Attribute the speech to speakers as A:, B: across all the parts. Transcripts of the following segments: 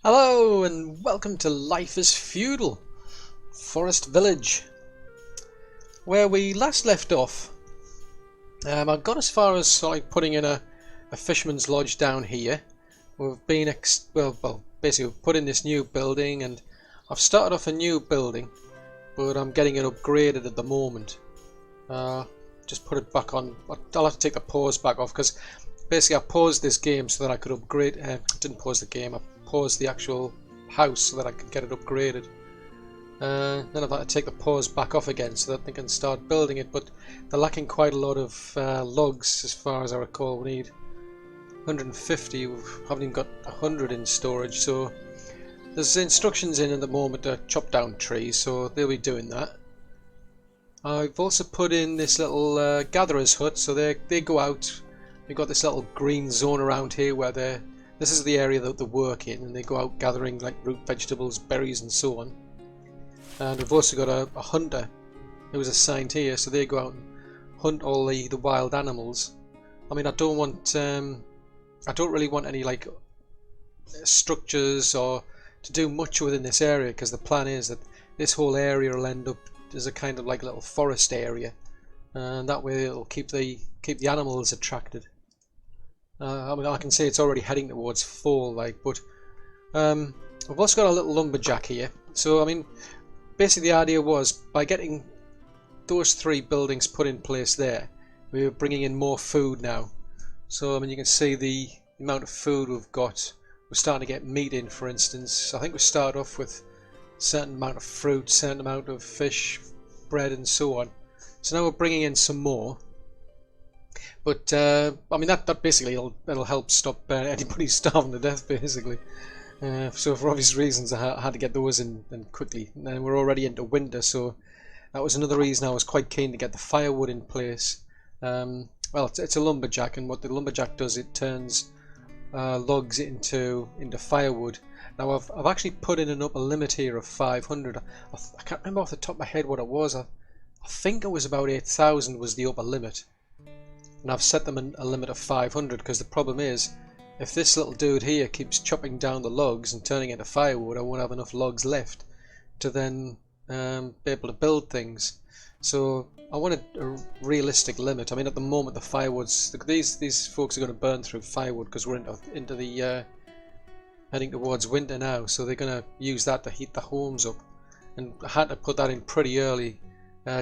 A: Hello and welcome to Life is Feudal, Forest Village. Where we last left off, I got as far as putting in a fisherman's lodge down here. We've been basically we've put in this new building, and I've started off a new building, but I'm getting it upgraded at the moment. Just put it back on. I'll have to take the pause back off because basically I paused this game so that I could upgrade. Didn't pause the game. I paused the actual house so that I could get it upgraded. Then I've had to take the pause back off again so that they can start building it, but they're lacking quite a lot of logs as far as I recall. We need 150, we haven't even got 100 in storage, so there's instructions in at the moment to chop down trees, so they'll be doing that. I've also put in this little gatherer's hut, so they go out. We've got this little green zone around here where this is the area that they work in, and they go out gathering like root vegetables, berries and so on. And we've also got a hunter who was assigned here, so they go out and hunt all the wild animals. I mean, I don't really want any like structures or to do much within this area, because the plan is that this whole area will end up as a kind of like little forest area, and that way it'll keep the animals attracted. I mean, I can see it's already heading towards fall, like, but we've also got a little lumberjack here. So I mean, basically the idea was by getting those 3 buildings put in place there, we were bringing in more food now. So I mean, you can see the amount of food we've got. We're starting to get meat in, for instance. I think we started off with a certain amount of fruit, certain amount of fish, bread and so on. So now we're bringing in some more. But I mean, that basically it'll help stop anybody starving to death, basically. So for obvious reasons, I had to get those in quickly. And we're already into winter, so that was another reason I was quite keen to get the firewood in place. Well, it's a lumberjack, and what the lumberjack does, it turns logs into firewood. Now I've actually put in an upper limit here of 500. I can't remember off the top of my head what it was. I think it was about 8,000 was the upper limit. And I've set them a limit of 500 because the problem is, if this little dude here keeps chopping down the logs and turning into firewood, I won't have enough logs left to then be able to build things. So I wanted a realistic limit. I mean, at the moment the firewoods, these folks are going to burn through firewood because we're into the heading towards winter now, so they're going to use that to heat the homes up. And I had to put that in pretty early.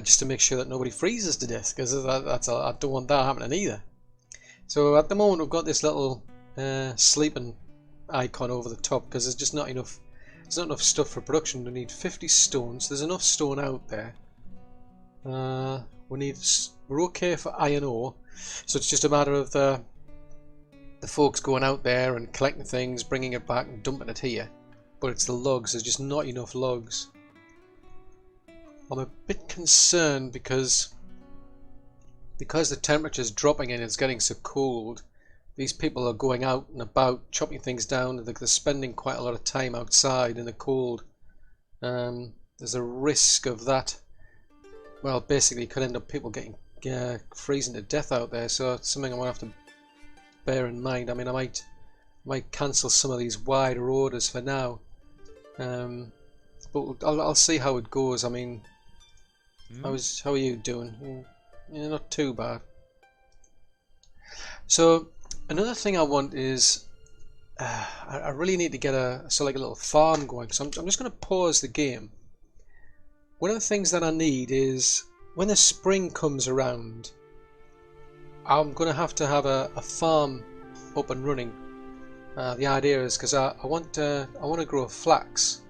A: Just to make sure that nobody freezes to death, because I don't want that happening either. So at the moment we've got this little sleeping icon over the top because there's just not enough. There's not enough stuff for production. We need 50 stones. There's enough stone out there. We're okay for iron ore, so it's just a matter of the folks going out there and collecting things, bringing it back and dumping it here. But it's the logs. There's just not enough logs. I'm a bit concerned because the temperature's dropping and it's getting so cold. These people are going out and about chopping things down, and they're spending quite a lot of time outside in the cold. There's a risk of that. Well, basically, it could end up people getting freezing to death out there. So it's something I'm gonna have to bear in mind. I mean, I might cancel some of these wider orders for now, but I'll see how it goes. I mean. How are you doing? Yeah, not too bad. So another thing I want is I really need to get a little farm going. So I'm just going to pause the game. One of the things that I need is when the spring comes around, I'm going to have a farm up and running. The idea is because I want to grow flax.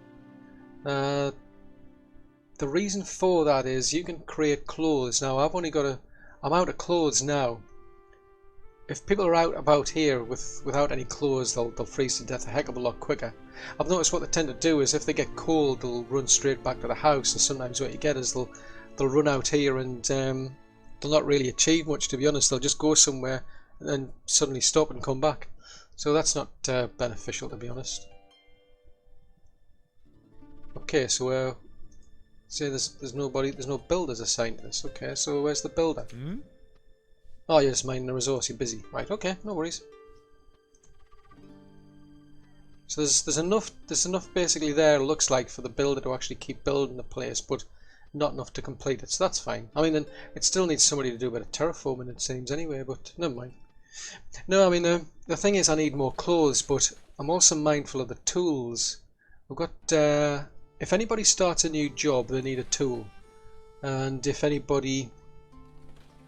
A: The reason for that is you can create clothes. Now I'm out of clothes now. If people are out about here without any clothes, they'll freeze to death a heck of a lot quicker. I've noticed what they tend to do is if they get cold, they'll run straight back to the house, and sometimes what you get is they'll run out here and they'll not really achieve much, to be honest. They'll just go somewhere and then suddenly stop and come back. So that's not beneficial, to be honest. Okay, so say there's no builders assigned to this. Okay, so where's the builder? Oh, you're just mining the resource, you're busy. Right, okay, no worries. So there's enough basically there, it looks like, for the builder to actually keep building the place, but not enough to complete it, so that's fine. I mean, then it still needs somebody to do a bit of terraforming, it seems, anyway, but never mind. No, I mean, the thing is I need more clothes, but I'm also mindful of the tools. We've got, if anybody starts a new job, they need a tool. And if anybody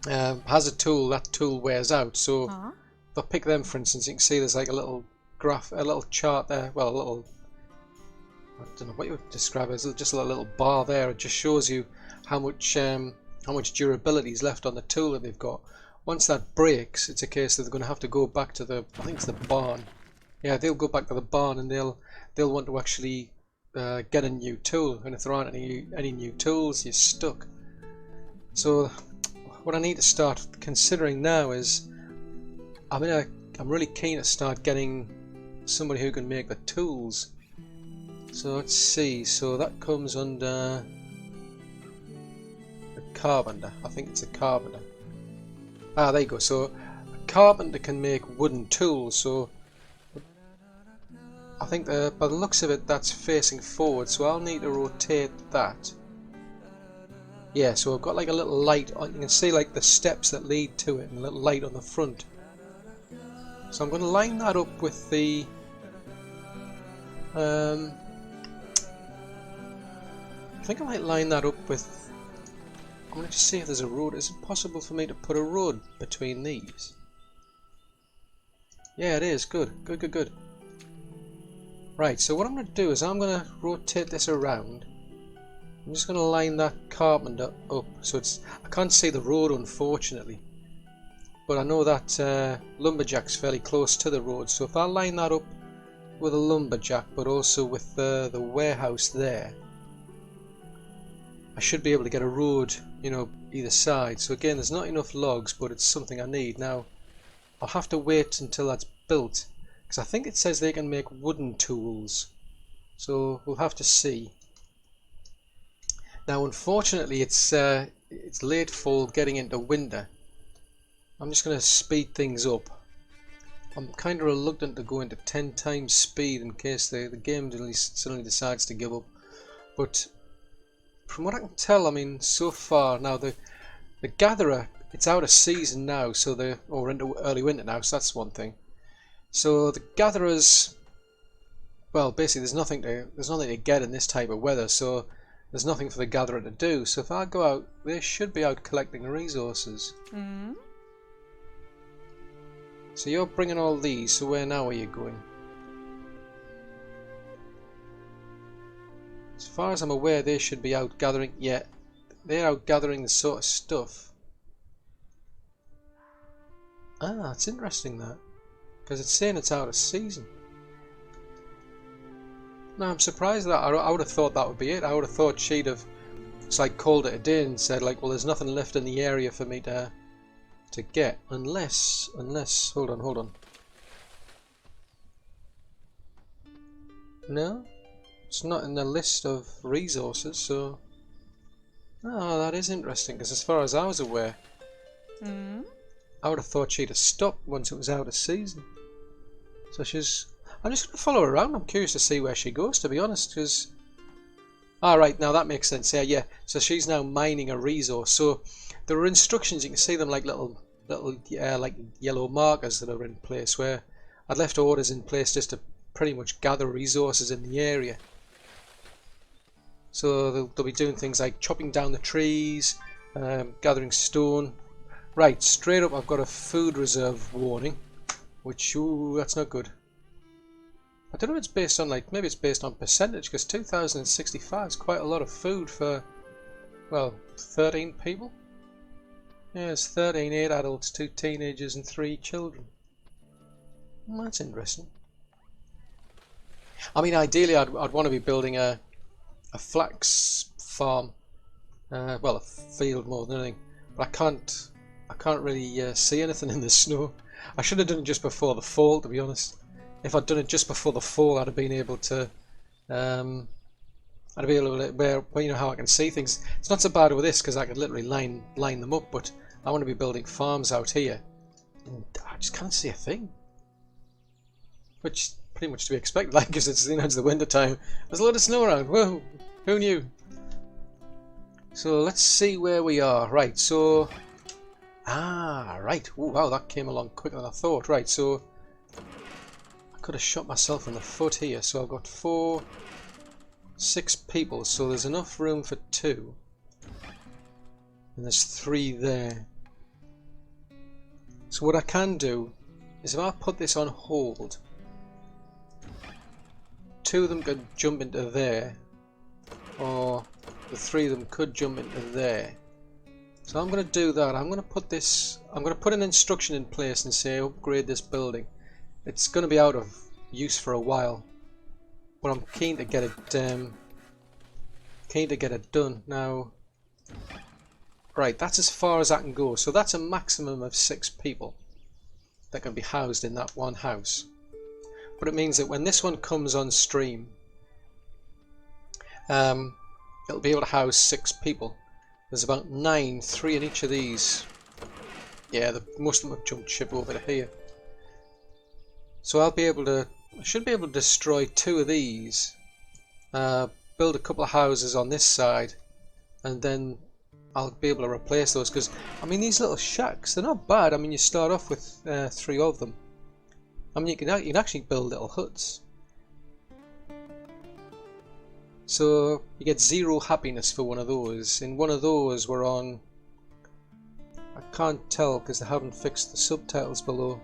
A: has a tool, that tool wears out. So if I pick them, for instance, you can see there's like a little graph, a little chart there, well, a little, I don't know what you would describe it as, just a little bar there. It just shows you how much durability is left on the tool that they've got. Once that breaks, it's a case that they're going to have to go back to the, I think it's the barn. Yeah, they'll go back to the barn and they'll want to actually get a new tool. And if there aren't any new tools, you're stuck. So what I need to start considering now is, I'm really keen to start getting somebody who can make the tools. So let's see, so that comes under the carpenter. I think it's a carpenter. Ah, there you go. So a carpenter can make wooden tools. So I think by the looks of it, that's facing forward. So I'll need to rotate that. Yeah, so I've got like a little light on. You can see like the steps that lead to it, and a little light on the front. So I'm going to line that up with the. I think I might line that up with. I'm going to just see if there's a road. Is it possible for me to put a road between these? Yeah, it is. Good. Good, good, good. Right, so what I'm going to do is I'm going to rotate this around. I'm just going to line that carpenter up. So it's. I can't see the road, unfortunately. But I know that lumberjack's fairly close to the road. So if I line that up with a lumberjack, but also with the warehouse there, I should be able to get a road, you know, either side. So again, there's not enough logs, but it's something I need. Now, I'll have to wait until that's built, because I think it says they can make wooden tools. So we'll have to see. Now, unfortunately, it's late fall, getting into winter. I'm just going to speed things up. I'm kind of reluctant to go into 10 times speed in case the game suddenly decides to give up. But from what I can tell, I mean, so far now the gatherer, it's out of season now, so or into early winter now, so that's one thing. So the gatherers, well, basically there's nothing to get in this type of weather, so there's nothing for the gatherer to do. So if I go out, they should be out collecting resources. So you're bringing all these, so where now are you going? As far as I'm aware, they should be out gathering. Yeah, they're out gathering the sort of stuff. Ah, it's interesting that, because it's saying it's out of season. No, I'm surprised that. I would have thought that would be it. I would have thought she'd have, it's like, called it a day and said like, well, there's nothing left in the area for me to get, unless hold on. No, it's not in the list of resources. So, oh, that is interesting, because as far as I was aware, I would have thought she'd have stopped once it was out of season. So I'm just going to follow her around. I'm curious to see where she goes, to be honest, because right, now that makes sense. Yeah. So she's now mining a resource. So there are instructions. You can see them like little like yellow markers that are in place, where I'd left orders in place just to pretty much gather resources in the area. So they'll be doing things like chopping down the trees, gathering stone. Right, straight up I've got a food reserve warning, which, ooh, that's not good. I don't know if it's based on, like, maybe it's based on percentage, because 2065 is quite a lot of food for, well, 13 people? Yeah, it's 13, 8 adults, 2 teenagers and 3 children. Well, that's interesting. I mean, ideally I'd want to be building a flax farm, well, a field more than anything, but I can't really see anything in the snow. I should have done it just before the fall, to be honest. If I'd done it just before the fall, I'd have been able to, where you know how I can see things. It's not so bad with this, because I could literally line them up, but I want to be building farms out here, and I just can't see a thing. Which pretty much to be expected, like, because it's, you know, it's the winter time. There's a lot of snow around. Whoa, who knew? So let's see where we are. Right, so right. Ooh, wow, that came along quicker than I thought. Right, so I could have shot myself in the foot here. So I've got 6 people, so there's enough room for 2, and there's 3 there. So what I can do is, if I put this on hold, 2 of them could jump into there, or the 3 of them could jump into there. So I'm going to do that. I'm going to put this, I'm going to put an instruction in place and say upgrade this building. It's going to be out of use for a while, but I'm keen to get it done now. Right, that's as far as I can go. So that's a maximum of 6 people that can be housed in that one house. But it means that when this one comes on stream, it'll be able to house 6 people. There's about 9, 3 in each of these. Yeah, most of them have jumped ship over to here. So I should be able to destroy 2 of these, build a couple of houses on this side, and then I'll be able to replace those. Because, I mean, these little shacks, they're not bad. I mean, you start off with 3 of them. I mean, you can actually build little huts. So you get 0 happiness for one of those. In one of those we're on, I can't tell because they haven't fixed the subtitles below.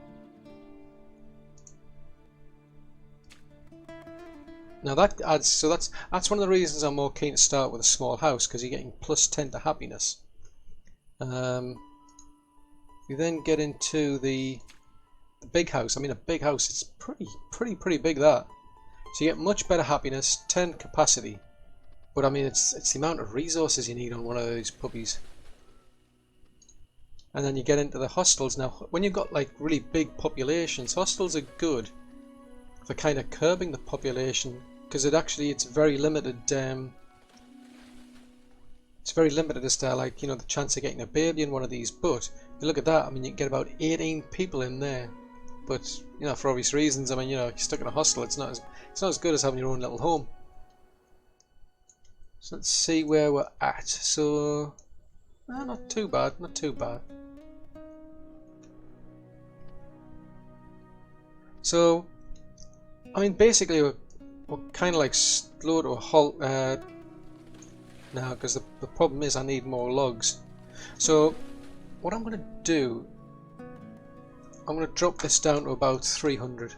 A: Now that adds, so that's one of the reasons I'm more keen to start with a small house, because you're getting +10 to happiness. You then get into the big house. I mean, a big house, it's pretty big, that. So you get much better happiness, 10 capacity, but I mean it's the amount of resources you need on one of those puppies. And then you get into the hostels. Now when you've got like really big populations, hostels are good for kind of curbing the population, because it's very limited. It's very limited as to, like, you know, the chance of getting a baby in one of these. But you look at that, I mean, you can get about 18 people in there. But, you know, for obvious reasons, I mean, you know, if you're stuck in a hostel, it's not as good as having your own little home. So let's see where we're at. So, not too bad, not too bad. So, I mean, basically, we're kind of like slow to a halt now, because the problem is I need more logs. So, what I'm going to do, I'm going to drop this down to about 300.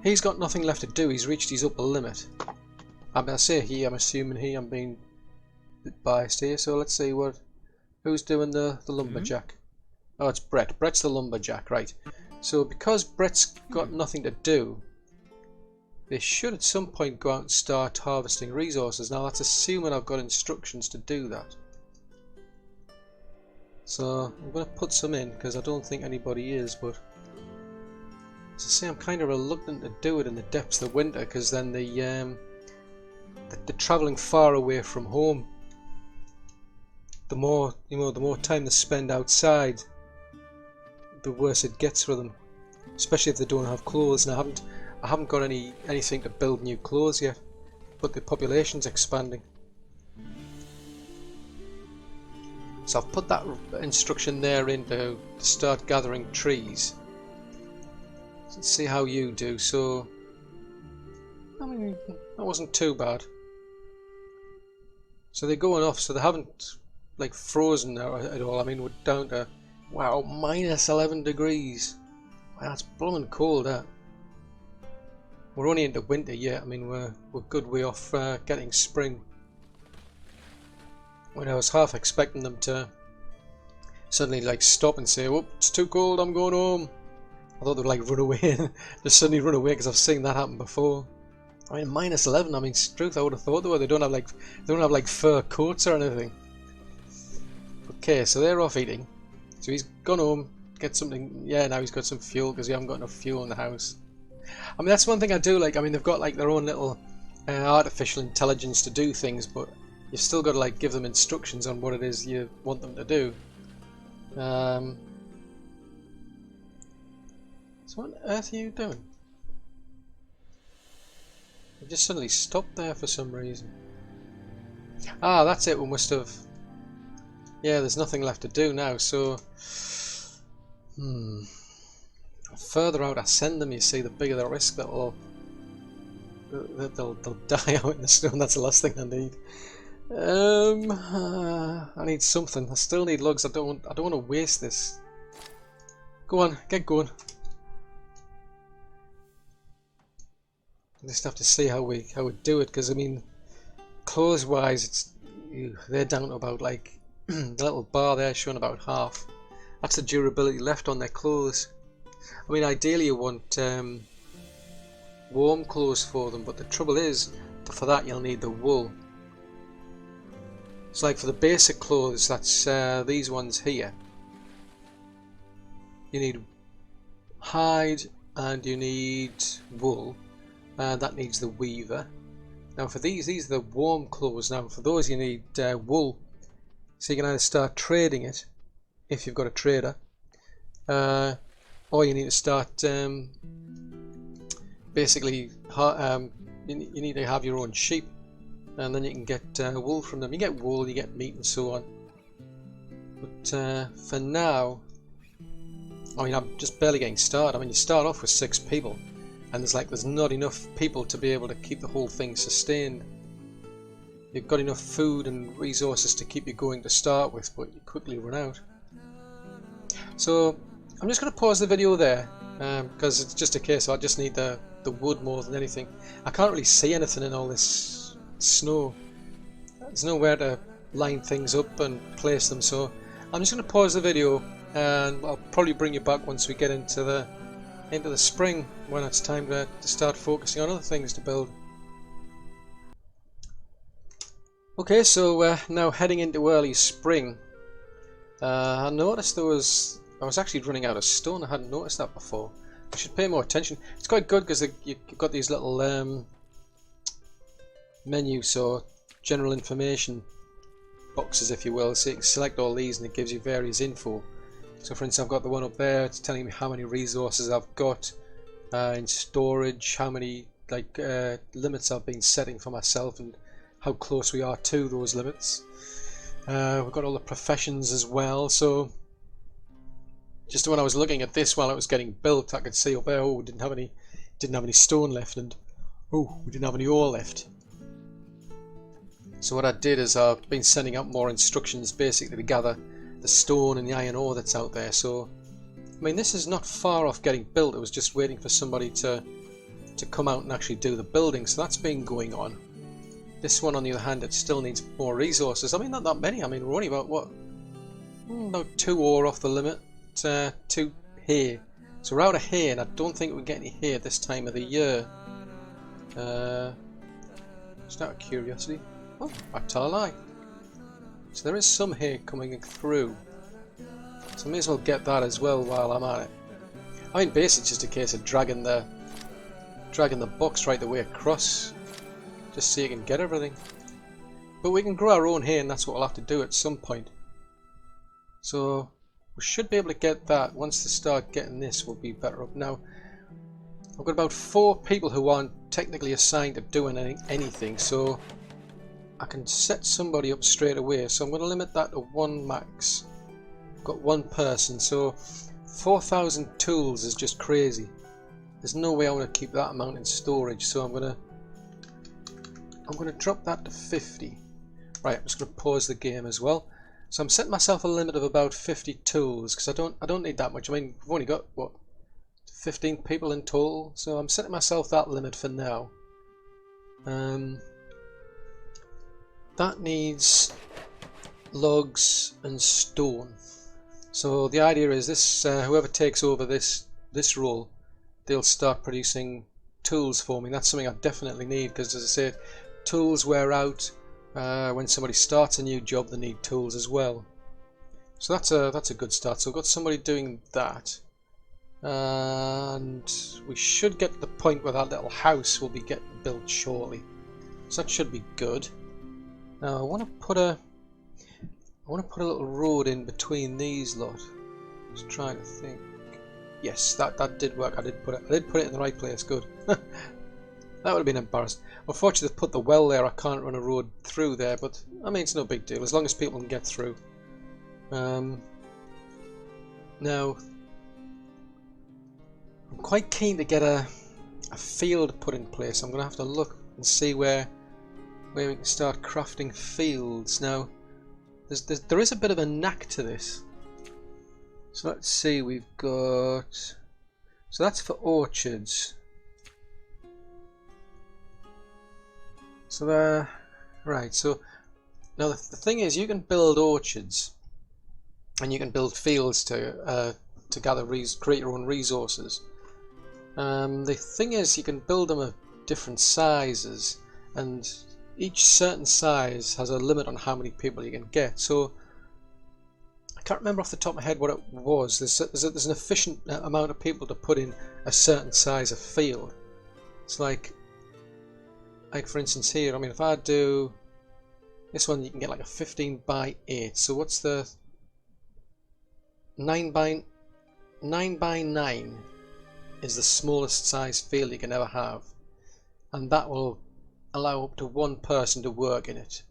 A: He's got nothing left to do. He's reached his upper limit. I mean, I say he, I'm assuming he. I'm being a bit biased here. So let's see who's doing the lumberjack. Oh, it's Brett. Brett's the lumberjack, right? So because Brett's got nothing to do, they should at some point go out and start harvesting resources. Now that's assuming I've got instructions to do that. So I'm going to put some in because I don't think anybody is, but as I say, I'm kind of reluctant to do it in the depths of winter, because then they're travelling far away from home. The more time they spend outside, the worse it gets for them, especially if they don't have clothes. And I haven't got anything to build new clothes yet, but the population's expanding. So I've put that instruction there in to start gathering trees. Let's see how you do. So, I mean, that wasn't too bad. So they're going off, so they haven't like frozen now at all. I mean, we're down to, wow, minus 11 degrees. Wow, that's blooming cold, that. We're only into winter yet. I mean, we're good way off getting spring. When I was half expecting them to suddenly like stop and say, "Oh, it's too cold, I'm going home." I thought they'd like run away and just suddenly run away, because I've seen that happen before. I mean, minus 11. I mean, truth, I would have thought they were. They don't have like fur coats or anything. Okay, so they're off eating. So he's gone home, get something. Yeah, now he's got some fuel because we haven't got enough fuel in the house. I mean, that's one thing I do like. I mean, they've got like their own little artificial intelligence to do things, but you've still got to like give them instructions on what it is you want them to do. So what on earth are you doing? You just suddenly stopped there for some reason. Ah, that's it, we must have... Yeah, there's nothing left to do now, so... The further out I send them, you see, the bigger the risk that they'll die out in the snow, and that's the last thing I need. I need something. I still need lugs. I don't want to waste this. Go on, get going. I just have to see how we do it, because I mean, clothes wise, they're down to about like the little bar there showing about half. That's the durability left on their clothes. I mean, ideally you want warm clothes for them, but the trouble is, for that you'll need the wool. So like for the basic clothes, that's these ones here. You need hide and you need wool. That needs the weaver. Now for these are the warm clothes. Now for those you need wool. So you can either start trading it, if you've got a trader, or you need to start basically you need to have your own sheep, and then you can get wool from them. You get wool, you get meat and so on. But for now, I mean, I'm just barely getting started. I mean, you start off with 6 people, and there's not enough people to be able to keep the whole thing sustained. You've got enough food and resources to keep you going to start with, but you quickly run out. So I'm just going to pause the video there, because it's just a case of I just need the wood more than anything. I can't really see anything in all this snow. There's nowhere to line things up and place them, so I'm just going to pause the video, and I'll probably bring you back once we get into the spring, when it's time to start focusing on other things to build. Okay, so now heading into early spring. I noticed I was actually running out of stone. I hadn't noticed that before. I should pay more attention. It's quite good because you've got these little menus, so general information boxes, if you will, so you can select all these and it gives you various info. So for instance, I've got the one up there, it's telling me how many resources I've got in storage, how many limits I've been setting for myself, and how close we are to those limits. We've got all the professions as well, so just when I was looking at this while it was getting built, I could see up there, oh, we didn't have any stone left, and oh, we didn't have any ore left. So what I did is I've been sending out more instructions basically to gather the stone and the iron ore that's out there. So I mean, this is not far off getting built. It was just waiting for somebody to come out and actually do the building, so that's been going on. This one on the other hand, it still needs more resources. I mean, not that many. I mean, we're only about what, about 2 ore off the limit. 2 hay, so we're out of hay, and I don't think we get any hay at this time of the year. Just out of curiosity. Oh, I tell a lie. So there is some hay coming through, so I may as well get that as well while I'm at it. I mean, basically it's just a case of dragging the box right the way across, just so you can get everything. But we can grow our own hay, and that's what we'll have to do at some point. So we should be able to get that. Once they start getting this, we'll be better up. Now, I've got about 4 people who aren't technically assigned to doing anything, so I can set somebody up straight away. So I'm going to limit that to 1 max. I've got 1 person, so 4,000 tools is just crazy. There's no way I want to keep that amount in storage, so I'm going to drop that to 50. Right, I'm just going to pause the game as well. So I'm setting myself a limit of about 50 tools, because I don't need that much. I mean, we've only got what, 15 people in total, so I'm setting myself that limit for now. That needs logs and stone. So the idea is this: whoever takes over this role, they'll start producing tools for me. That's something I definitely need, because as I said, tools wear out. When somebody starts a new job, they need tools as well. So that's a good start. So we've got somebody doing that, and we should get to the point where that little house will be getting built shortly. So that should be good. Now I want to put a little road in between these lot. Just trying to think. Yes, that did work. I did put it in the right place. Good. That would have been embarrassing. Unfortunately, they've put the well there. I can't run a road through there, but I mean, it's no big deal as long as people can get through. Now, I'm quite keen to get a field put in place. I'm going to have to look and see where we can start crafting fields. Now, there is a bit of a knack to this. So let's see, we've got... So that's for orchards. So there... Right, so... Now the thing is, you can build orchards. And you can build fields to gather, create your own resources. The thing is, you can build them of different sizes. And each certain size has a limit on how many people you can get. So... I can't remember off the top of my head what it was. There's an efficient amount of people to put in a certain size of field. It's like for instance here, I mean, if I do this one, you can get like a 15 by 8. So what's the 9 by 9 is the smallest size field you can ever have, and that will allow up to one person to work in it.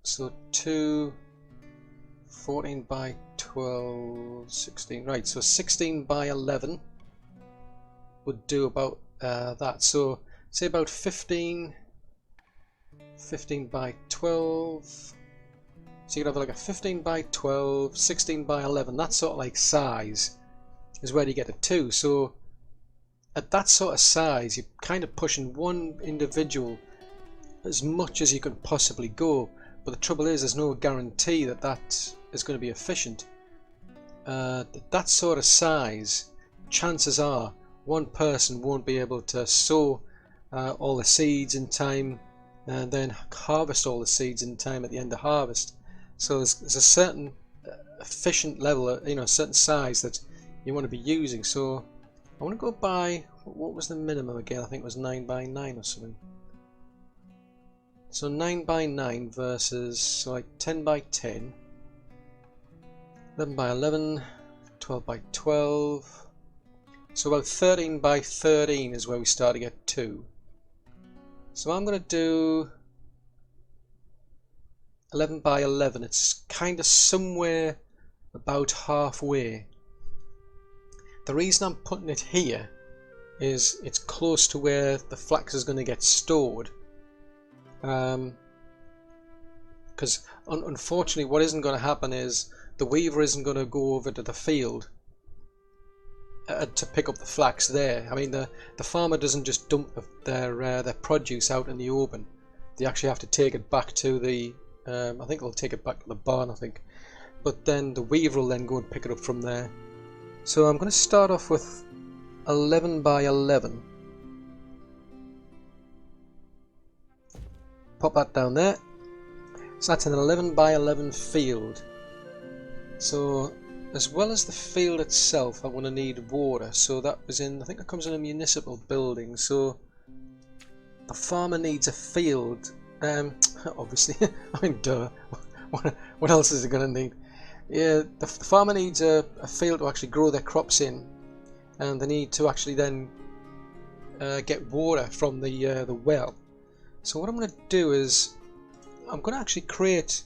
A: So 2, 14 by 12, 16, right, so 16 by 11 would do about that. So say about 15 by 12, so you could have like a 15 by 12, 16 by 11, that sort of like size is where you get to 2. So at that sort of size, you're kind of pushing one individual as much as you can possibly go. But the trouble is, there's no guarantee that that is going to be efficient. That sort of size, chances are one person won't be able to sow all the seeds in time and then harvest all the seeds in time at the end of harvest. So there's a certain efficient level, a certain size that you want to be using. So I want to go by, what was the minimum again? I think it was 9 by 9 or something. So 9 by 9 versus, so like 10 by 10, 11 by 11, 12 by 12. So about 13 by 13 is where we start to get 2. So I'm going to do 11 by 11. It's kind of somewhere about halfway. The reason I'm putting it here is it's close to where the flax is going to get stored. Because unfortunately what isn't going to happen is the weaver isn't going to go over to the field to pick up the flax there. I mean, the farmer doesn't just dump their produce out in the open. They actually have to take it back to the I think they'll take it back to the barn, I think, but then the weaver will then go and pick it up from there. So I'm going to start off with 11 by 11. Pop that down there. So that's an 11 by 11 field. So as well as the field itself, I want to need water. So that was in, I think it comes in a municipal building. So the farmer needs a field. Obviously, I mean, duh. What else is it going to need? Yeah, the farmer needs a field to actually grow their crops in, and they need to actually then get water from the well. So what I'm going to do is I'm going to actually create.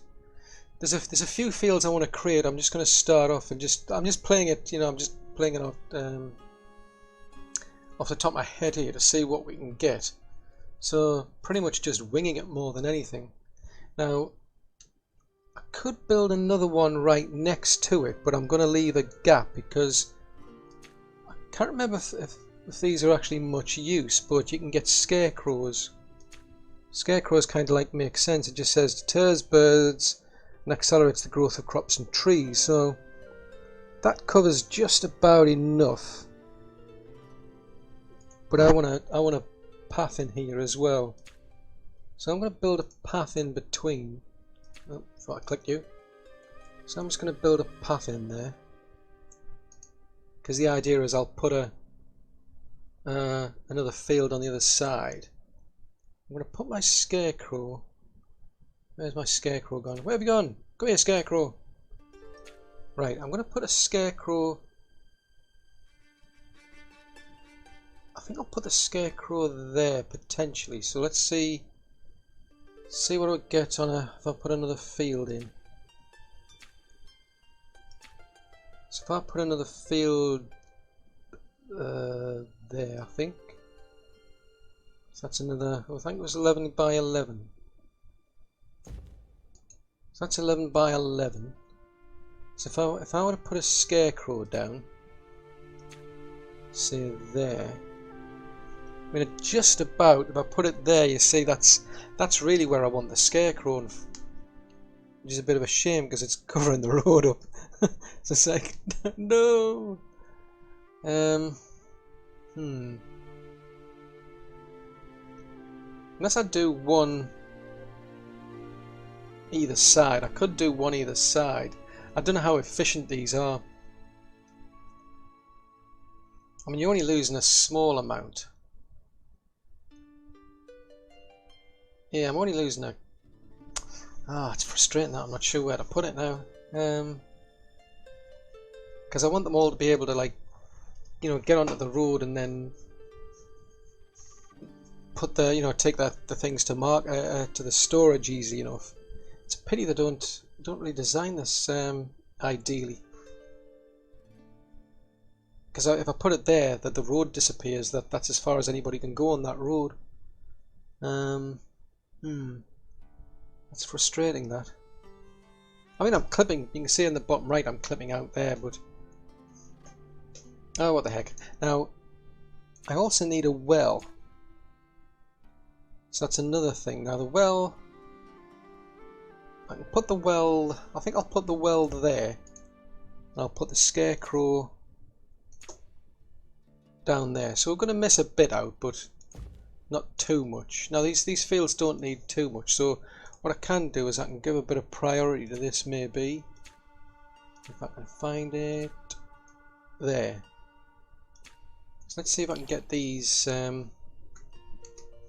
A: There's a few fields I want to create. I'm just going to start off and I'm just playing it. I'm just playing it off the top of my head here to see what we can get. So pretty much just winging it more than anything. Now I could build another one right next to it, but I'm going to leave a gap because I can't remember if these are actually much use. But you can get scarecrows. Scarecrows kind of like make sense. It just says deters birds and accelerates the growth of crops and trees. So that covers just about enough. But I want a path in here as well. So I'm going to build a path in between. Oh, thought I clicked you. So I'm just going to build a path in there. Because the idea is I'll put another field on the other side. I'm going to put my scarecrow. Where's my scarecrow gone? Where have you gone? Come here, scarecrow. Right, I'm going to put a scarecrow. I think I'll put the scarecrow there potentially. So let's see what it gets on if I put another field in. So if I put another field there, I think. So that's another, I think it was 11 by 11. So that's 11 by 11. So if I were to put a scarecrow down, say there, I mean just about, if I put it there, you see that's really where I want the scarecrow, which is a bit of a shame because it's covering the road up. So it's like, no. Unless I do one either side. I could do one either side. I don't know how efficient these are. I mean, you're only losing a small amount. Yeah, I'm only losing a... Ah, it's frustrating that I'm not sure where to put it now. Because I want them all to be able to, like, you know, get onto the road and then put the, you know, take the things to to the storage easy enough. It's a pity they don't really design this ideally. Because if I put it there, that the road disappears. That's as far as anybody can go on that road. That's frustrating. That. I mean, I'm clipping. You can see in the bottom right, I'm clipping out there, but oh, what the heck! Now, I also need a well. So that's another thing. Now the well, I can put the well, I think I'll put the well there. And I'll put the scarecrow down there. So we're going to miss a bit out, but not too much. Now these fields don't need too much. So what I can do is I can give a bit of priority to this maybe. If I can find it. There. So let's see if I can get these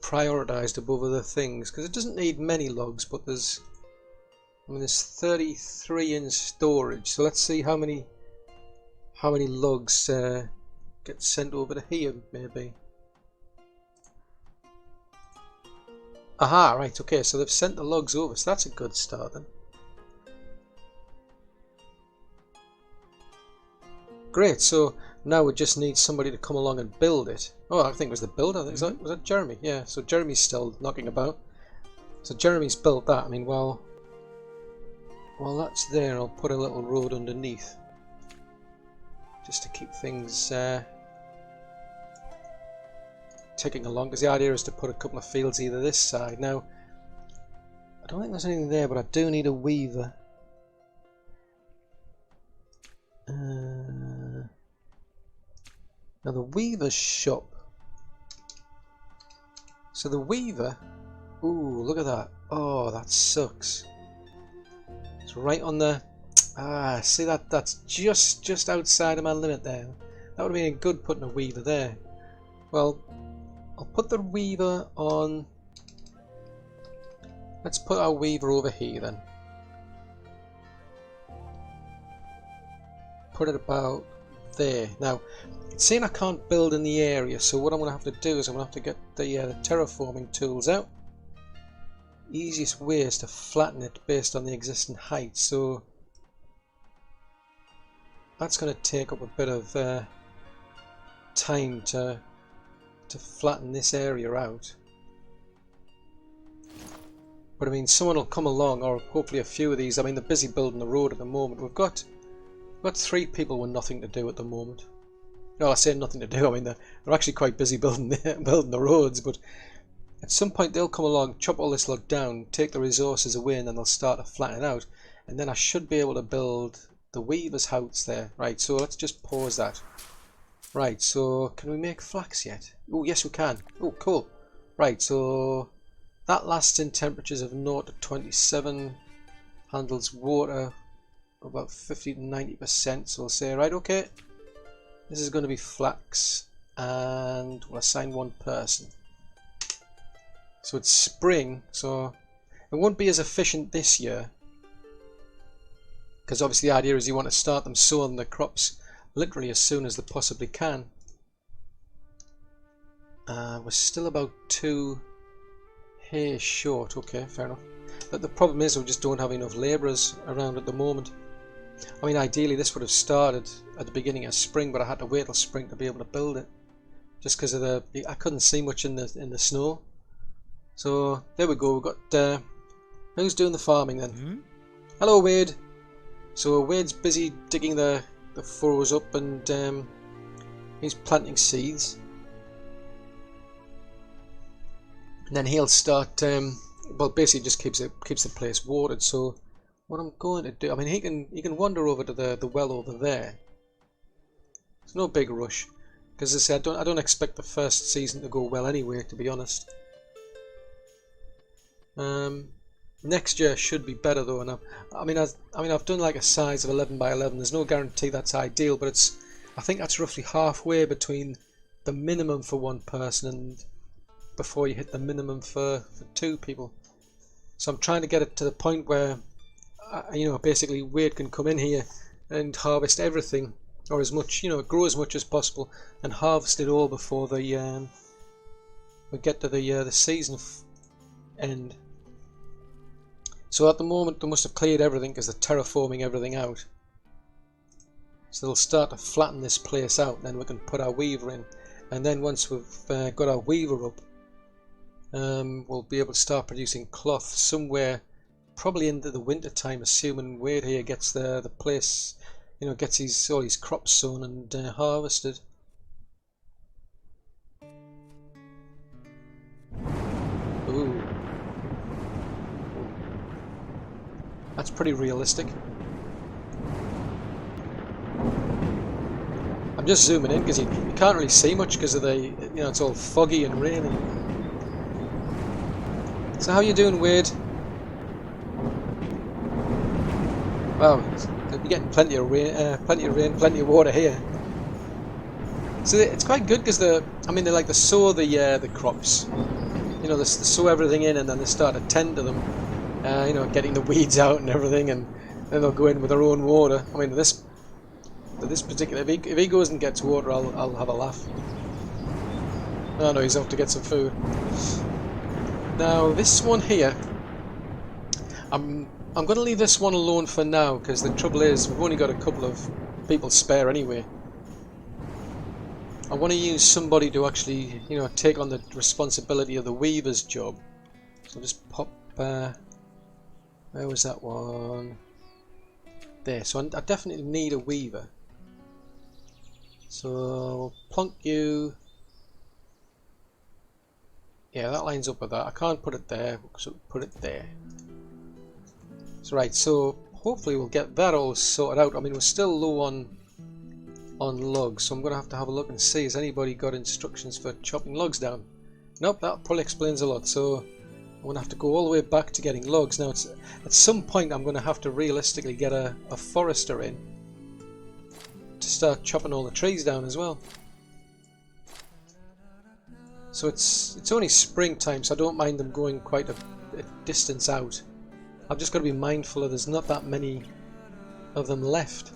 A: prioritized above other things, because it doesn't need many logs, but there's 33 in storage. So let's see how many logs get sent over to here maybe. Aha, right, okay, so they've sent the logs over, so that's a good start then. Great, so now we just need somebody to come along and build it. Oh, I think it was the builder. Was that Jeremy? Yeah, so Jeremy's still knocking about. So Jeremy's built that. I mean, while that's there, I'll put a little road underneath. Just to keep things ticking along. Because the idea is to put a couple of fields either this side. Now, I don't think there's anything there, but I do need a weaver. Now the weaver's shop. So the weaver, ooh, look at that. Oh, that sucks. It's right on the, see that's just outside of my limit there. That would have been good putting a weaver there. Well, I'll put the weaver on, let's put our weaver over here then. Put it about there. Now, it's saying I can't build in the area, so what I'm going to have to do is I'm going to have to get the terraforming tools out. Easiest way is to flatten it based on the existing height, so that's going to take up a bit of time to flatten this area out. But I mean, someone will come along, or hopefully a few of these. I mean, they're busy building the road at the moment. We've got 3 people with nothing to do at the moment. Well, I say nothing to do, I mean they're actually quite busy building the roads, but at some point they'll come along, chop all this log down, take the resources away, and then they'll start to flatten out, and then I should be able to build the weaver's house there. Right, so let's just pause that. Right, so can we make flax yet? Oh, yes we can. Oh, cool. Right, so that lasts in temperatures of 0 to 27, handles water about 50 to 90%, so we'll say, right, okay, this is going to be flax, and we'll assign 1 person. So it's spring, so it won't be as efficient this year, because obviously the idea is you want to start them sowing the crops literally as soon as they possibly can. We're still about 2 hay short. Okay, fair enough. But the problem is we just don't have enough labourers around at the moment. I mean, ideally this would have started at the beginning of spring, but I had to wait till spring to be able to build it, just because of I couldn't see much in the snow. So there we go. We've got who's doing the farming then? Hello, Wade. So Wade's busy digging the furrows up, and he's planting seeds. And then he'll start. Well, basically just keeps the place watered. So what I'm going to do, I mean, he can wander over to the well over there. It's no big rush, because as I said, I don't expect the first season to go well anyway, to be honest. Next year should be better though, and I mean I've done like a size of 11 by 11. There's no guarantee that's ideal, but I think that's roughly halfway between the minimum for one person and before you hit the minimum for 2 people. So I'm trying to get it to the point where basically Wade can come in here and harvest everything, or as much, grow as much as possible and harvest it all before we get to the season end. So at the moment they must have cleared everything because they're terraforming everything out. So they'll start to flatten this place out, and then we can put our weaver in. And then once we've got our weaver up, we'll be able to start producing cloth somewhere probably into the winter time, assuming Wade here gets the place, gets all his crops sown and harvested. Ooh. That's pretty realistic. I'm just zooming in because you can't really see much because of it's all foggy and rainy. So how you doing, Wade? Wow, you'll be getting plenty of rain, plenty of water here. So it's quite good because they like to sow the crops. They sow everything in and then they start to tend to them. Getting the weeds out and everything, and then they'll go in with their own water. I mean, this particular, if he goes and gets water, I'll have a laugh. Oh no, he's off to get some food. Now this one here, I'm going to leave this one alone for now, because the trouble is we've only got a couple of people spare anyway. I want to use somebody to actually, take on the responsibility of the weaver's job. So I'll just pop. Where was that one? There. So I definitely need a weaver. So we'll plonk you. Yeah, that lines up with that. I can't put it there, so put it there. So right, so hopefully we'll get that all sorted out. I mean, we're still low on logs, so I'm going to have a look and see, has anybody got instructions for chopping logs down? Nope, that probably explains a lot. So I'm going to have to go all the way back to getting logs. Now, at some point I'm going to have to realistically get a forester in to start chopping all the trees down as well. So it's only springtime, so I don't mind them going quite a distance out. I've just got to be mindful of there's not that many of them left.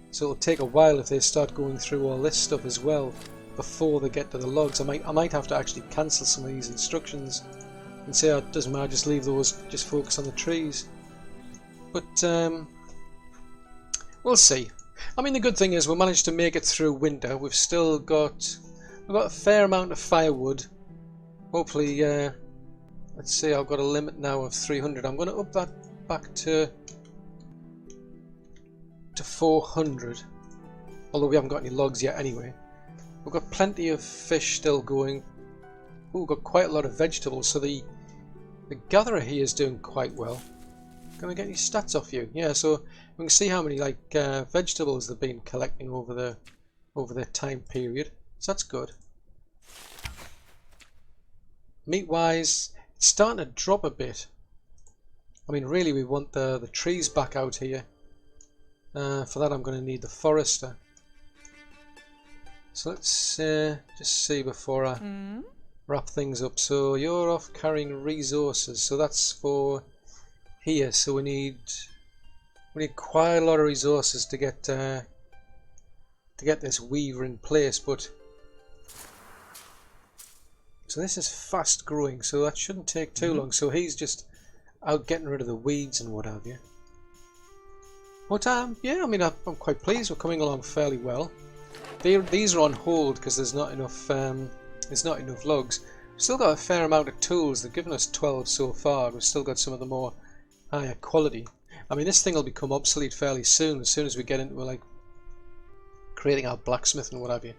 A: So it'll take a while if they start going through all this stuff as well before they get to the logs. I might have to actually cancel some of these instructions and say, oh, it doesn't matter, just leave those, just focus on the trees. But we'll see. I mean, the good thing is we managed to make it through winter. We've got a fair amount of firewood. Hopefully, let's see, I've got a limit now of 300. I'm going to up that back to 400. Although we haven't got any logs yet anyway. We've got plenty of fish still going. Ooh, we've got quite a lot of vegetables, so the gatherer here is doing quite well. Can I get any stats off you? Yeah, so we can see how many vegetables they've been collecting over the time period. So that's good. Meat wise, it's starting to drop a bit. I mean, really, we want the trees back out here. For that, I'm going to need the forester. So let's just see before I wrap things up. So you're off carrying resources. So that's for here. So we need We need quite a lot of resources to get this weaver in place, but so this is fast growing, so that shouldn't take too long. So he's just out getting rid of the weeds and what have you. But yeah, I mean, I'm quite pleased. We're coming along fairly well. These are on hold because there's not enough logs. We've still got a fair amount of tools. They've given us 12 so far. We've still got some of the more higher quality. I mean, this thing will become obsolete fairly soon. As soon as we get into like creating our blacksmith and what have you.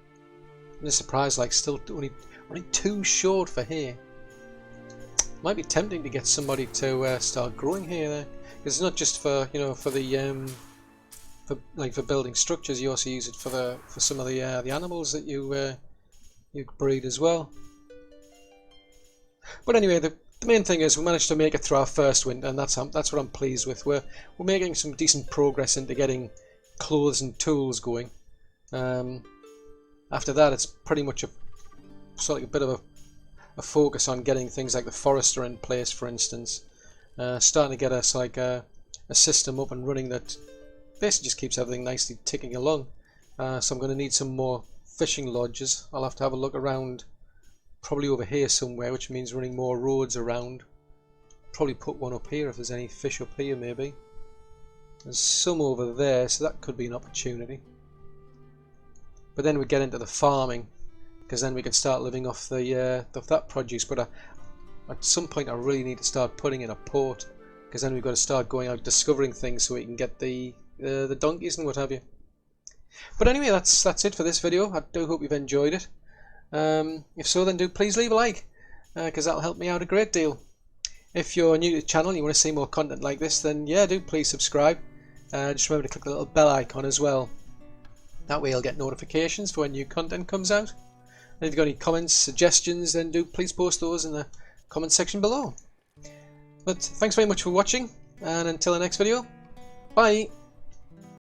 A: I'm just surprised, like, still only 2 short for here. Might be tempting to get somebody to start growing here there, because it's not just for for building structures. You also use it for some of the animals that you breed as well. But anyway, the main thing is we managed to make it through our first winter, and that's what I'm pleased with. We're making some decent progress into getting clothes and tools going. After that, it's pretty much a bit of a focus on getting things like the forester in place, for instance. Starting to get us like a system up and running that basically just keeps everything nicely ticking along. So I'm going to need some more fishing lodges. I'll have to have a look around, probably over here somewhere, which means running more roads around. Probably put one up here if there's any fish up here, maybe. There's some over there, so that could be an opportunity. But then we get into the farming, because then we can start living off that produce. But at some point I really need to start putting in a port, because then we've got to start going out discovering things so we can get the donkeys and what have you. But anyway, that's it for this video. I do hope you've enjoyed it. If so, then do please leave a like, because that'll help me out a great deal. If you're new to the channel and you want to see more content like this, then yeah, do please subscribe. Just remember to click the little bell icon as well. That way you'll get notifications for when new content comes out. And if you've got any comments, suggestions, then do please post those in the comment section below. But thanks very much for watching, and until the next video, bye!